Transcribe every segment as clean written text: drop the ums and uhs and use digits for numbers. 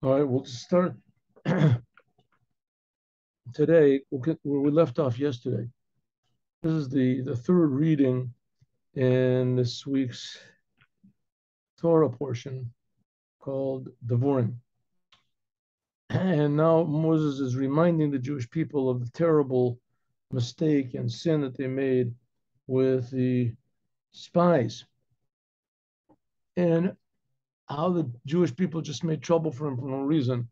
All right, we'll start today. We'll get where we left off yesterday. This is the third reading in this week's Torah portion called Devorim. And now Moses is reminding the Jewish people of the terrible mistake and sin that they made with the spies and how the Jewish people just made trouble for him for no reason.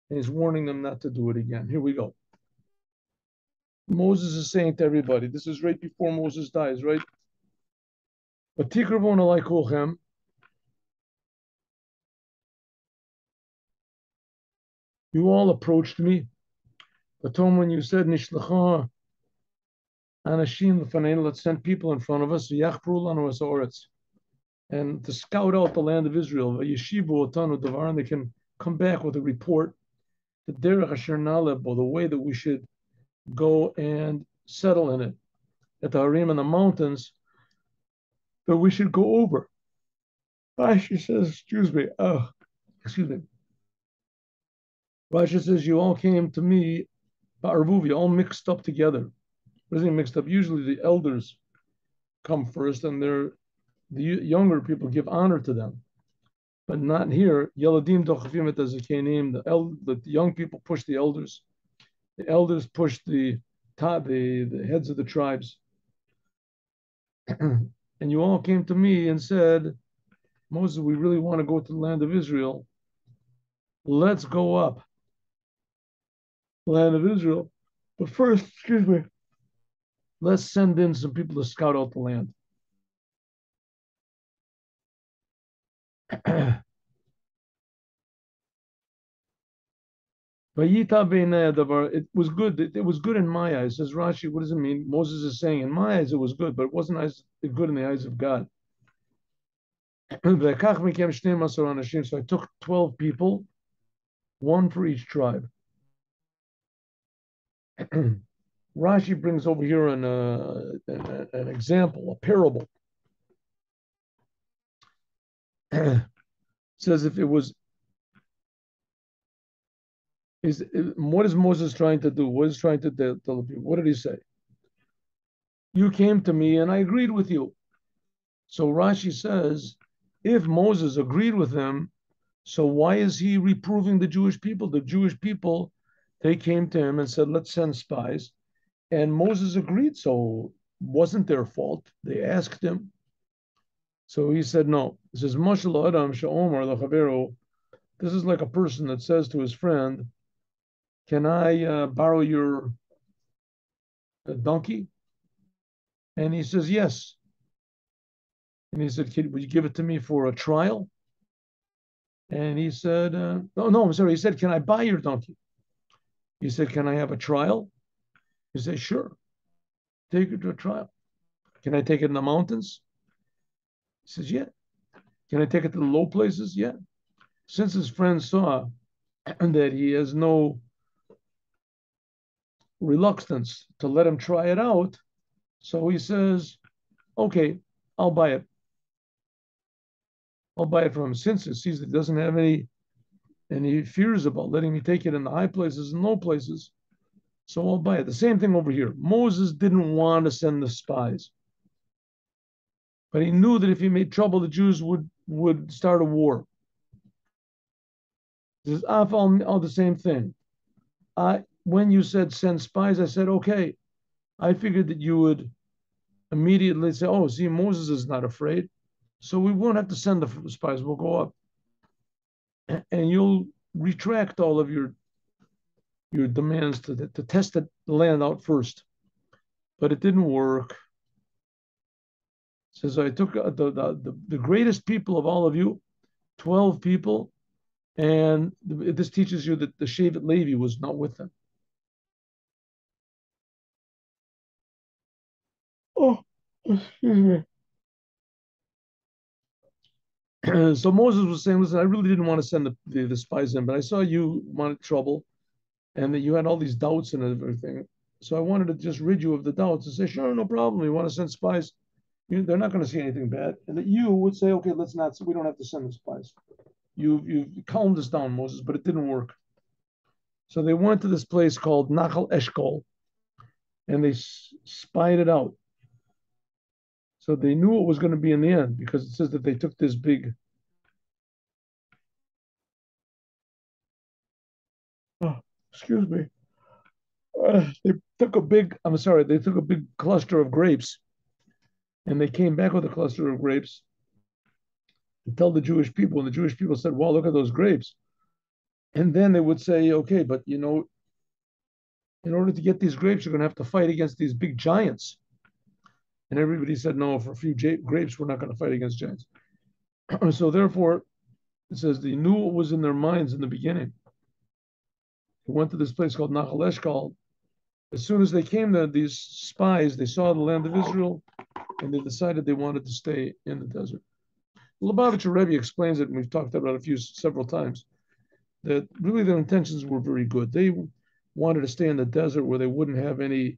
And he's warning them not to do it again. Here we go. Moses is saying to everybody, this is right before Moses dies, right? "V'tikravon alai kulchem." You all approached me. But Tom, when you said Nishlacha Anashim Lefaneinu, let's send people in front of us, Yachpru Lanu Es Oretz, and to scout out the land of Israel, Yeshivu Otanu Davar, and they can come back with a report, the Derech Asher Nalebo, the way that we should go and settle in it, at the Harim and the mountains, that we should go over. Rashi says, excuse me. Rashi says, you all came to me, Ba'arvuv, all mixed up together. Everything mixed up. Usually the elders come first, and the younger people give honor to them. But not here. Yeladim dochafim et hazikenim. The young people push the elders. The elders push the heads of the tribes. And you all came to me and said, Moses, we really want to go to the land of Israel. Let's go up. Land of Israel. But first, excuse me, let's send in some people to scout out the land. It was good. It was good in my eyes. Says Rashi, what does it mean? Moses is saying, in my eyes, it was good, but it wasn't good in the eyes of God. So I took 12 people, one for each tribe. Rashi brings over here an example, a parable. Says if it was, what is Moses trying to do? What is trying to tell the people? What did he say? You came to me and I agreed with you. So Rashi says, if Moses agreed with them, so why is he reproving the Jewish people? The Jewish people, they came to him and said, let's send spies. And Moses agreed, so it wasn't their fault. They asked him. So he said, no. He says, Mashal Adam Sha'omar L'Chavero. This is like a person that says to his friend, can I borrow your donkey? And he says, yes. And he said, would you give it to me for a trial? And he said, no, I'm sorry. He said, can I buy your donkey? He said, can I have a trial? He said, sure. Take it to a trial. Can I take it in the mountains? He says, yeah. Can I take it to the low places? Yeah. Since his friend saw that he has no reluctance to let him try it out, so he says, okay, I'll buy it. I'll buy it from him. Since it sees that he doesn't have any fears about letting me take it in the high places and low places, so I'll buy it. The same thing over here. Moses didn't want to send the spies, but he knew that if he made trouble, the Jews would start a war. He says, all the same thing. When you said send spies, I said, okay. I figured that you would immediately say, oh, see, Moses is not afraid. So we won't have to send the spies. We'll go up. And you'll retract all of your demands to test the land out first. But it didn't work. It says, I took the greatest people of all of you, 12 people, and this teaches you that the Shevet Levi was not with them. Oh, excuse me. So Moses was saying, listen, I really didn't want to send the spies in, but I saw you wanted trouble and that you had all these doubts and everything. So I wanted to just rid you of the doubts and say, sure, no problem. You want to send spies? They're not going to see anything bad. And that you would say, okay, let's not, we don't have to send the spies. you calmed us down, Moses, but it didn't work. So they went to this place called Nachal Eshkol, and they spied it out. So they knew it was going to be in the end because it says that they took this big. Oh, excuse me. They took a big. I'm sorry. They took a big cluster of grapes, and they came back with a cluster of grapes to tell the Jewish people. And the Jewish people said, "Wow, look at those grapes." And then they would say, "Okay, but in order to get these grapes, you're going to have to fight against these big giants." And everybody said, "No, for a few grapes, we're not going to fight against giants." So therefore, it says they knew what was in their minds in the beginning. They went to this place called Nachal Eshkol. As soon as they came there, these spies, they saw the land of Israel, and they decided they wanted to stay in the desert. Lubavitcher Rebbe explains it, and we've talked about it several times, that really their intentions were very good. They wanted to stay in the desert where they wouldn't have any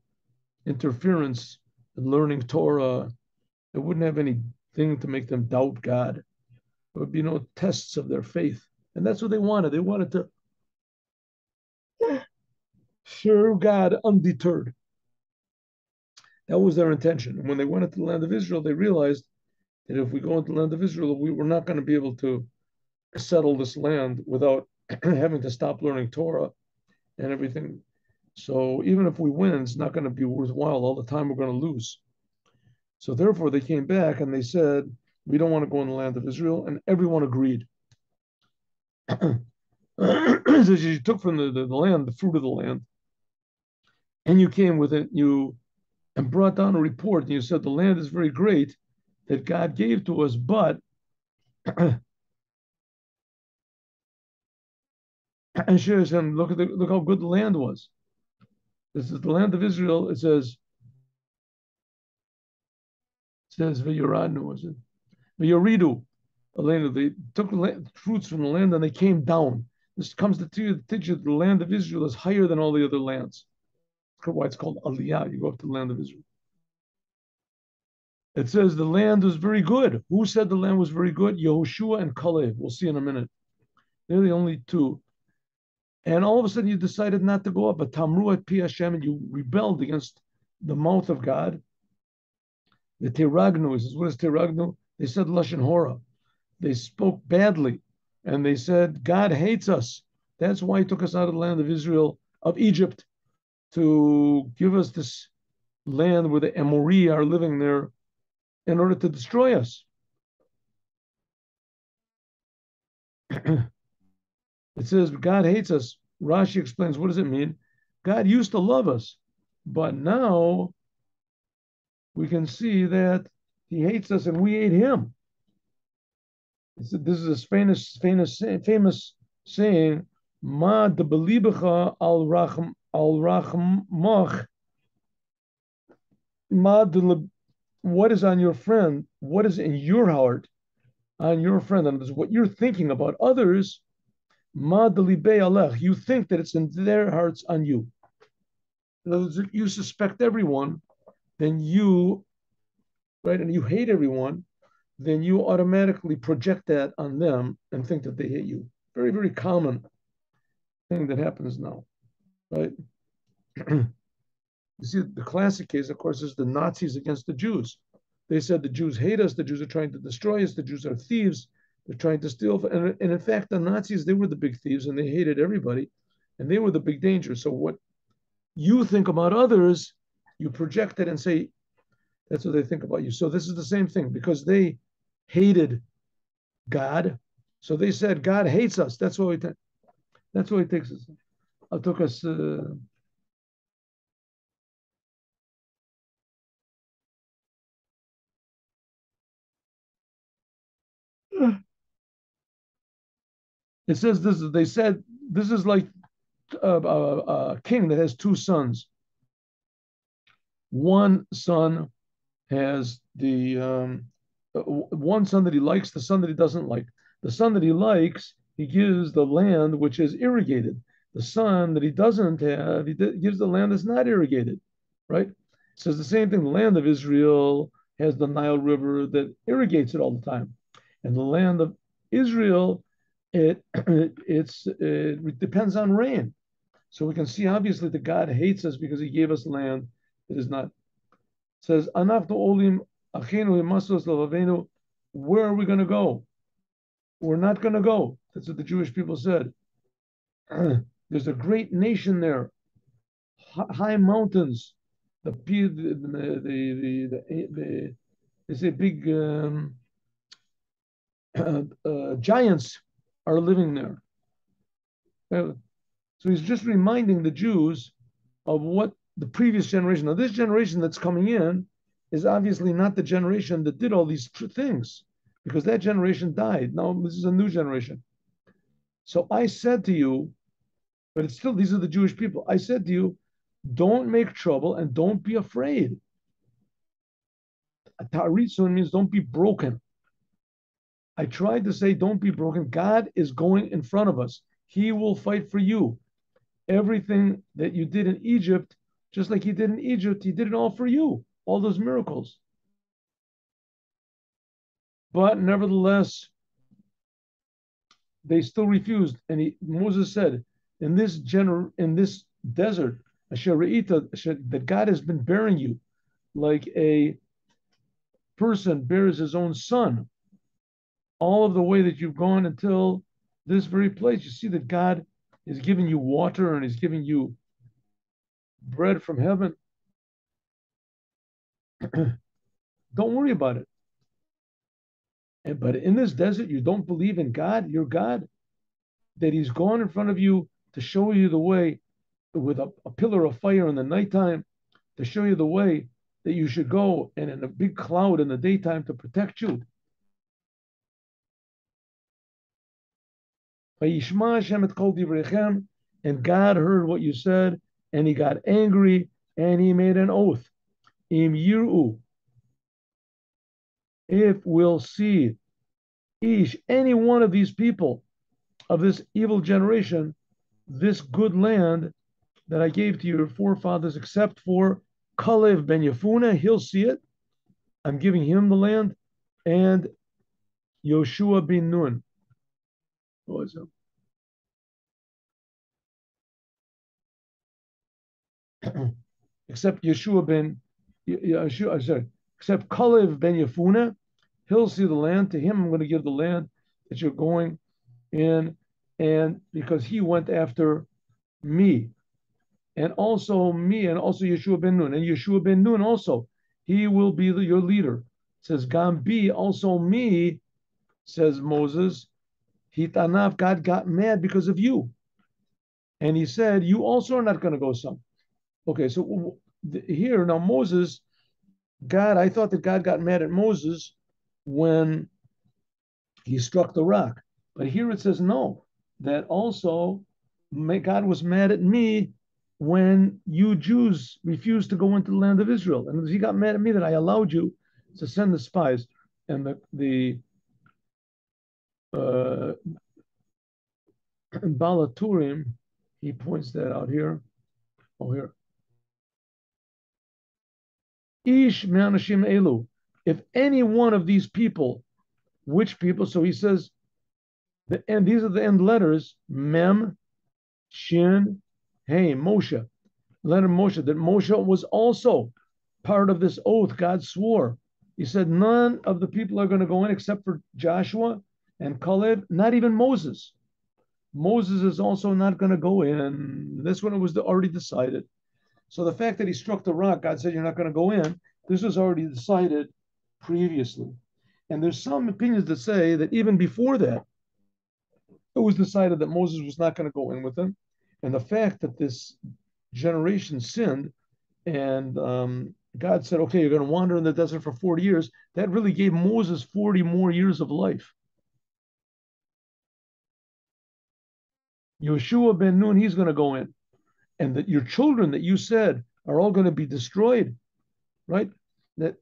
interference in learning Torah. They wouldn't have anything to make them doubt God. There would be no tests of their faith. And that's what they wanted. They wanted to serve God undeterred. That was their intention. And when they went into the land of Israel, they realized that if we go into the land of Israel, we were not going to be able to settle this land without having to stop learning Torah and everything. So even if we win, it's not going to be worthwhile. All the time we're going to lose. So therefore, they came back and they said, we don't want to go in the land of Israel. And everyone agreed. So you took from the land, the fruit of the land, and you came with it, you and brought down a report, and you said the land is very great that God gave to us, but and shows him, look how good the land was. This is the land of Israel. It says V'yoradnu, was it? V'yoridu. Elena, they took fruits from the land and they came down. This comes to teach you that the land of Israel is higher than all the other lands. That's why it's called Aliyah. You go up to the land of Israel. It says the land was very good. Who said the land was very good? Yehoshua and Kalev. We'll see in a minute. They're the only two. And all of a sudden you decided not to go up. But Tamru at Pi Hashem, and you rebelled against the mouth of God. The Tiragnu, says, what is Tiragnu? They said Lashon Hora. They spoke badly. And they said, God hates us. That's why he took us out of the land of Israel, of Egypt, to give us this land where the Amori are living there in order to destroy us. It says, God hates us. Rashi explains, what does it mean? God used to love us, but now we can see that he hates us and we hate him. This is a famous saying, Ma de belibecha al rachmach. Ma de, what is on your friend? What is in your heart on your friend? And this is what you're thinking about others. Ma de libe alech. You think that it's in their hearts on you. In other words, if you suspect everyone, then you, right, and you hate everyone, then you automatically project that on them and think that they hate you. Very, very common thing that happens now, right? You see, the classic case, of course, is the Nazis against the Jews. They said the Jews hate us, the Jews are trying to destroy us, the Jews are thieves, they're trying to steal. And in fact, the Nazis, they were the big thieves and they hated everybody and they were the big danger. So what you think about others, you project it and say, that's what they think about you. So this is the same thing because they hated God. So they said, God hates us. That's why he takes us. It took us. It says this. They said this is like a king that has two sons. One son has the one son that he likes, the son that he doesn't like. The son that he likes, he gives the land which is irrigated. The son that he doesn't have, he gives the land that's not irrigated, right? It says the same thing. The land of Israel has the Nile River that irrigates it all the time. And the land of Israel it depends on rain. So we can see obviously that God hates us because He gave us land. It is not. It says Anachnu olim achenu imasos lavavenu. Where are we going to go? We're not going to go. That's what the Jewish people said. There's a great nation there, high mountains. They say big giants are living there. So he's just reminding the Jews of what the previous generation. Now, this generation that's coming in is obviously not the generation that did all these things, because that generation died. Now, this is a new generation. So I said to you, but it's still, these are the Jewish people. I said to you, don't make trouble and don't be afraid. Taritsun means don't be broken. I tried to say don't be broken. God is going in front of us. He will fight for you. Everything that you did in Egypt, just like He did in Egypt, He did it all for you, all those miracles. But nevertheless, they still refused. And Moses said, in this desert, that God has been bearing you like a person bears his own son, all of the way that you've gone until this very place. You see that God is giving you water and He's giving you bread from heaven. Don't worry about it. But in this desert, you don't believe in God, your God, that He's gone in front of you to show you the way with a pillar of fire in the nighttime, to show you the way that you should go, and in a big cloud in the daytime to protect you. And God heard what you said, and He got angry, and He made an oath. Im yiru, if we'll see any one of these people of this evil generation, this good land that I gave to your forefathers, except for Kalev ben Yefuna, he'll see it. I'm giving him the land, and Yoshua ben Nun. What was it? Except Yeshua ben Yeshua, except Kalev ben Yefuna, he'll see the land. To him, I'm going to give the land that you're going in, and because he went after me, and also me, and also Yeshua ben Nun, and Yeshua ben Nun also, he will be your leader. It says Gambi, also me, says Moses. Hitanaf, God got mad because of you, and He said, you also are not going to go some. Okay, so here now Moses, I thought that God got mad at Moses when he struck the rock, but here it says no, that also God was mad at me when you Jews refused to go into the land of Israel, and He got mad at me that I allowed you to send the spies. And the Balaturim, he points that out here. Oh, here. Ish me'anashim elu. If any one of these people, which people? So he says, and these are the end letters: Mem, Shin, Hey, Moshe. Letter Moshe. That Moshe was also part of this oath God swore. He said none of the people are going to go in except for Joshua and Caleb. Not even Moses. Moses is also not going to go in. This one was already decided. So the fact that he struck the rock, God said, you're not going to go in, this was already decided previously. And there's some opinions that say that even before that, it was decided that Moses was not going to go in with them. And the fact that this generation sinned and God said, okay, you're going to wander in the desert for 40 years, that really gave Moses 40 more years of life. Yeshua ben Nun, he's going to go in. And that your children that you said are all going to be destroyed, right? That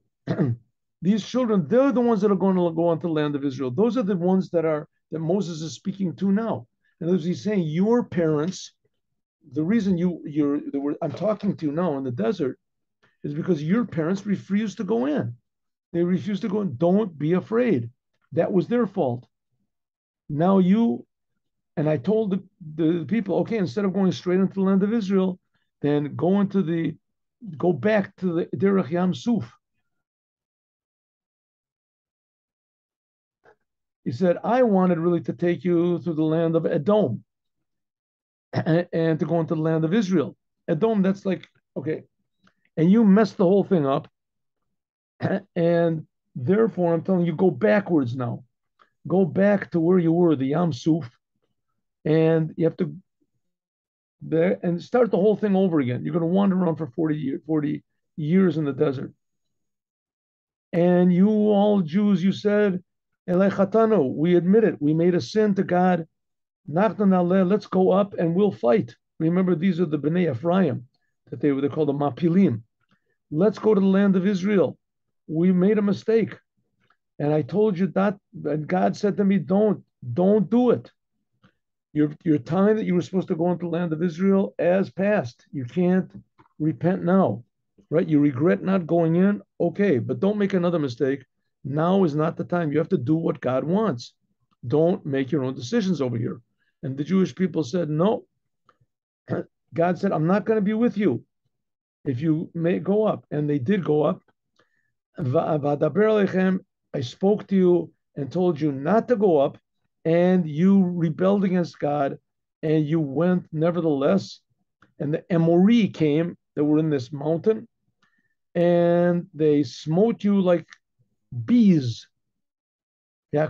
these children, they're the ones that are going to go onto the land of Israel. Those are the ones that Moses is speaking to now. And as he's saying, your parents, the reason I'm talking to you now in the desert is because your parents refused to go in. They refused to go in. Don't be afraid. That was their fault. Now you And I told the people, okay, instead of going straight into the land of Israel, then go back to the Derech Yam Suf. He said, I wanted really to take you through the land of Edom and to go into the land of Israel. Edom, that's like, okay. And you messed the whole thing up. And therefore, I'm telling you, go backwards now. Go back to where you were, the Yam Suf, and you have to there and start the whole thing over again. You're going to wander around for 40 years in the desert. And you all Jews, you said, Elechatano, we admit it. We made a sin to God. Let's go up and we'll fight. Remember, these are the Bnei Ephraim, that they're called the Mapilim. Let's go to the land of Israel. We made a mistake. And I told you that, and God said to me, don't do it. Your time that you were supposed to go into the land of Israel has passed. You can't repent now, right? You regret not going in, okay, but don't make another mistake. Now is not the time. You have to do what God wants. Don't make your own decisions over here. And the Jewish people said, no. God said, I'm not going to be with you if you may go up. And they did go up. I spoke to you and told you not to go up, and you rebelled against God, and you went nevertheless. And the Emori came that were in this mountain, and they smote you like bees. And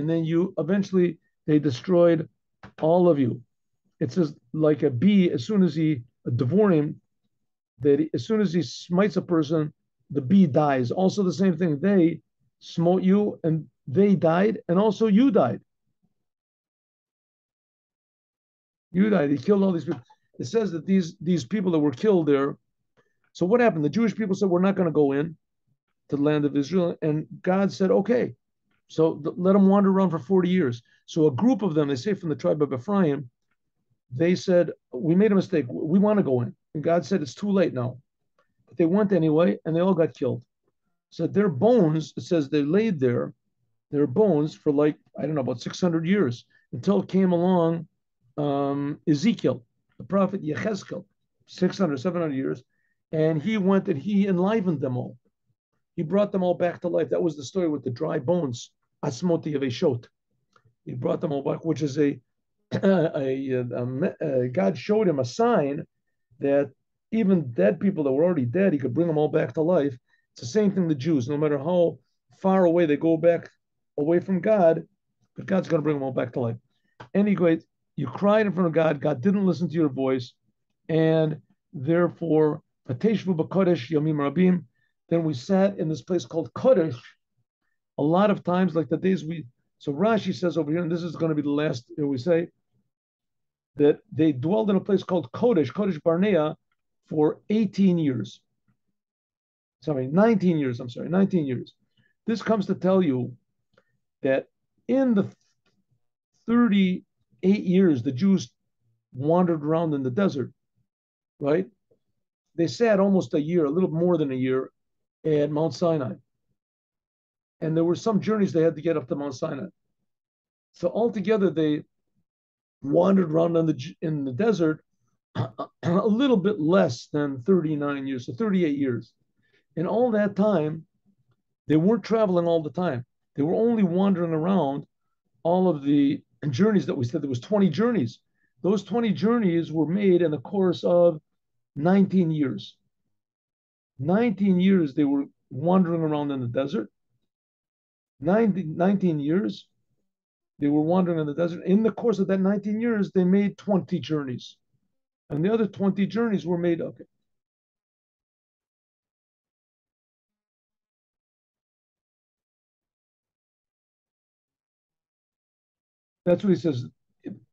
then you eventually they destroyed all of you. It says like a bee, as soon as he devorim, that as soon as he smites a person, the bee dies. Also the same thing. They smote you and they died, and also you died. You died. He killed all these people. It says that these people that were killed there. So what happened? The Jewish people said, we're not going to go in to the land of Israel. And God said, okay. So let them wander around for 40 years. So a group of them, they say from the tribe of Ephraim, they said, we made a mistake. We want to go in. And God said, it's too late now. But they went anyway, and they all got killed. So their bones, it says they laid there, their bones for like, I don't know, about 600 years until came along Ezekiel, the prophet Yechezkel, 600, 700 years. And he went and he enlivened them all. He brought them all back to life. That was the story with the dry bones, Asmoti Aveshot. He brought them all back, which is God showed him a sign that even dead people that were already dead, he could bring them all back to life. It's the same thing the Jews, no matter how far away they go back away from God, but God's going to bring them all back to life. Anyway, you cried in front of God. God didn't listen to your voice, and therefore, Pateshvu b'Kodesh Yomim Rabim. Then we sat in this place called Kodesh a lot of times, like the days we. So Rashi says over here, and this is going to be the last we say, that they dwelled in a place called Kodesh Barnea, for 18 years. 19 years. I'm sorry, 19 years. This comes to tell you that in the 38 years the Jews wandered around in the desert, right? They sat almost a year, a little more than a year, at Mount Sinai. And there were some journeys they had to get up to Mount Sinai. So altogether, they wandered around in the desert a little bit less than 39 years, so 38 years. And all that time, they weren't traveling all the time. They were only wandering around all of the journeys that we said. There was 20 journeys. Those 20 journeys were made in the course of 19 years. 19 years they were wandering around in the desert. 19 years they were wandering in the desert. In the course of that 19 years, they made 20 journeys. And the other 20 journeys were made, okay. That's what he says.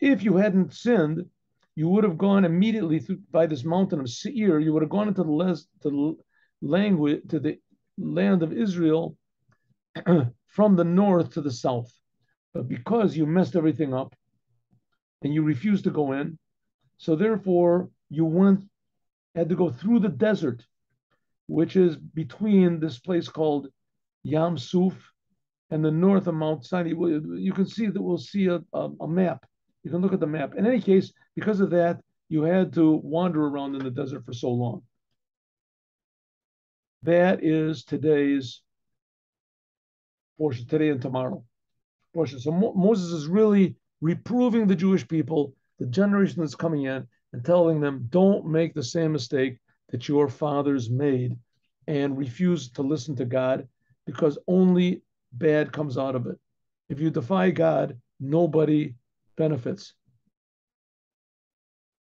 If you hadn't sinned, you would have gone immediately by this mountain of Seir. You would have gone into the land of Israel from the north to the south. But because you messed everything up and you refused to go in, so therefore you had to go through the desert, which is between this place called Yam Suf and the north of Mount Sinai. You can see that we'll see a map. You can look at the map. In any case, because of that, you had to wander around in the desert for so long. That is today's portion, today and tomorrow portion. So Moses is really reproving the Jewish people, the generation that's coming in, and telling them, don't make the same mistake that your fathers made and refuse to listen to God, because only bad comes out of it. If you defy God, nobody benefits.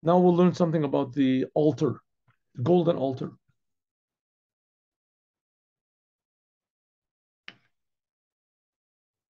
Now we'll learn something about the altar, the golden altar.